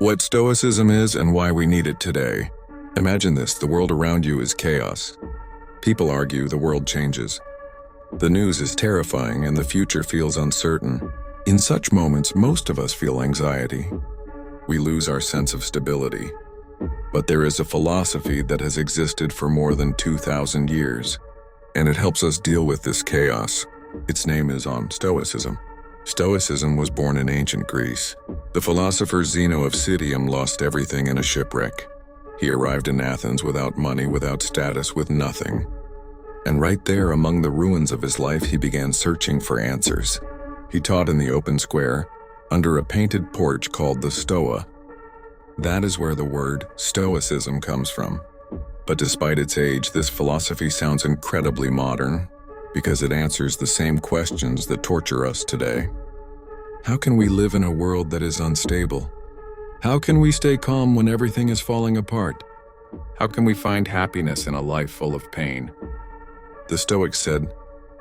What Stoicism is and why we need it today. Imagine this, the world around you is chaos. People argue, the world changes. The news is terrifying and the future feels uncertain. In such moments, most of us feel anxiety. We lose our sense of stability. But there is a philosophy that has existed for more than 2,000 years, and it helps us deal with this chaos. Its name is Stoicism. Stoicism was born in ancient Greece. The philosopher Zeno of Citium lost everything in a shipwreck. He arrived in Athens without money, without status, with nothing. And right there among the ruins of his life, he began searching for answers. He taught in the open square, under a painted porch called the Stoa. That is where the word Stoicism comes from. But despite its age, this philosophy sounds incredibly modern because it answers the same questions that torture us today. How can we live in a world that is unstable? How can we stay calm when everything is falling apart? How can we find happiness in a life full of pain? The Stoics said,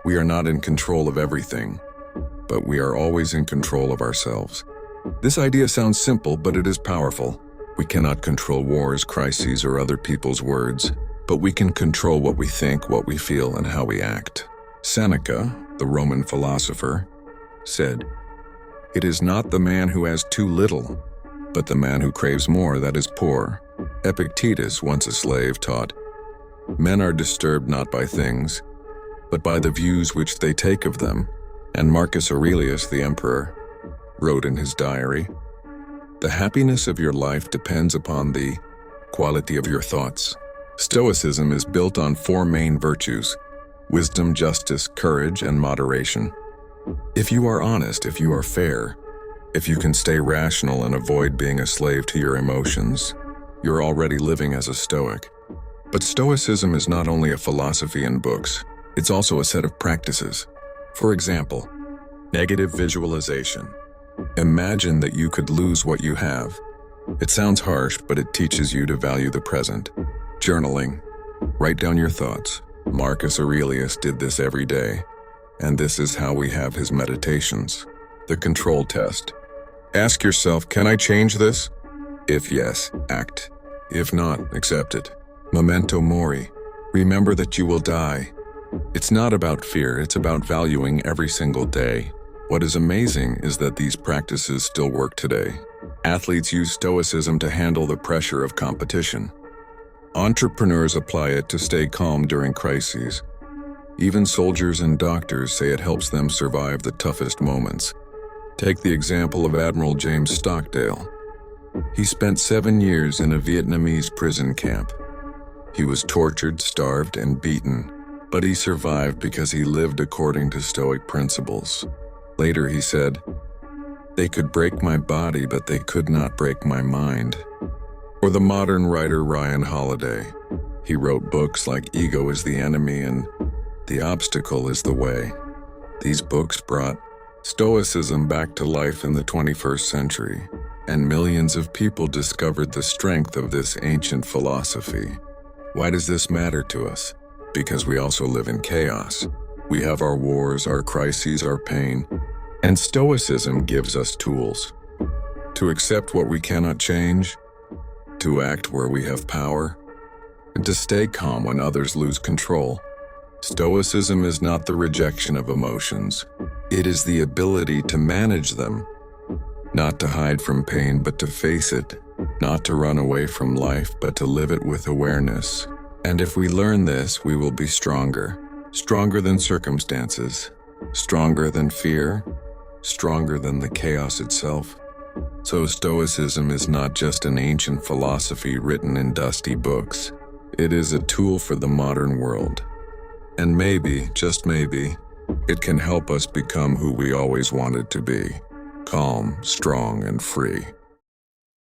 "We are not in control of everything, but we are always in control of ourselves." This idea sounds simple, but it is powerful. We cannot control wars, crises, or other people's words, but we can control what we think, what we feel, and how we act. Seneca, the Roman philosopher, said, "It is not the man who has too little, but the man who craves more that is poor." Epictetus, once a slave, taught, "Men are disturbed not by things, but by the views which they take of them." And Marcus Aurelius, the emperor, wrote in his diary, "The happiness of your life depends upon the quality of your thoughts." Stoicism is built on four main virtues: wisdom, justice, courage, and moderation. If you are honest, if you are fair, if you can stay rational and avoid being a slave to your emotions, you're already living as a Stoic. But Stoicism is not only a philosophy in books, it's also a set of practices. For example, negative visualization. Imagine that you could lose what you have. It sounds harsh, but it teaches you to value the present. Journaling. Write down your thoughts. Marcus Aurelius did this every day, and this is how we have his meditations. The control test. Ask yourself, can I change this? If yes, act. If not, accept it. Memento mori. Remember that you will die. It's not about fear, it's about valuing every single day. What is amazing is that these practices still work today. Athletes use Stoicism to handle the pressure of competition. Entrepreneurs apply it to stay calm during crises. Even soldiers and doctors say it helps them survive the toughest moments. Take the example of Admiral James Stockdale. He spent 7 years in a Vietnamese prison camp. He was tortured, starved, and beaten, but he survived because he lived according to Stoic principles. Later he said, "They could break my body, but they could not break my mind." Or the modern writer Ryan Holiday. He wrote books like Ego is the Enemy and The Obstacle is the Way. These books brought Stoicism back to life in the 21st century, and millions of people discovered the strength of this ancient philosophy. Why does this matter to us? Because we also live in chaos. We have our wars, our crises, our pain, and Stoicism gives us tools to accept what we cannot change, to act where we have power, and to stay calm when others lose control. Stoicism is not the rejection of emotions. It is the ability to manage them, not to hide from pain, but to face it, not to run away from life, but to live it with awareness. And if we learn this, we will be stronger than circumstances, stronger than fear, stronger than the chaos itself. So Stoicism is not just an ancient philosophy written in dusty books. It is a tool for the modern world. And maybe, just maybe, it can help us become who we always wanted to be: calm, strong, and free.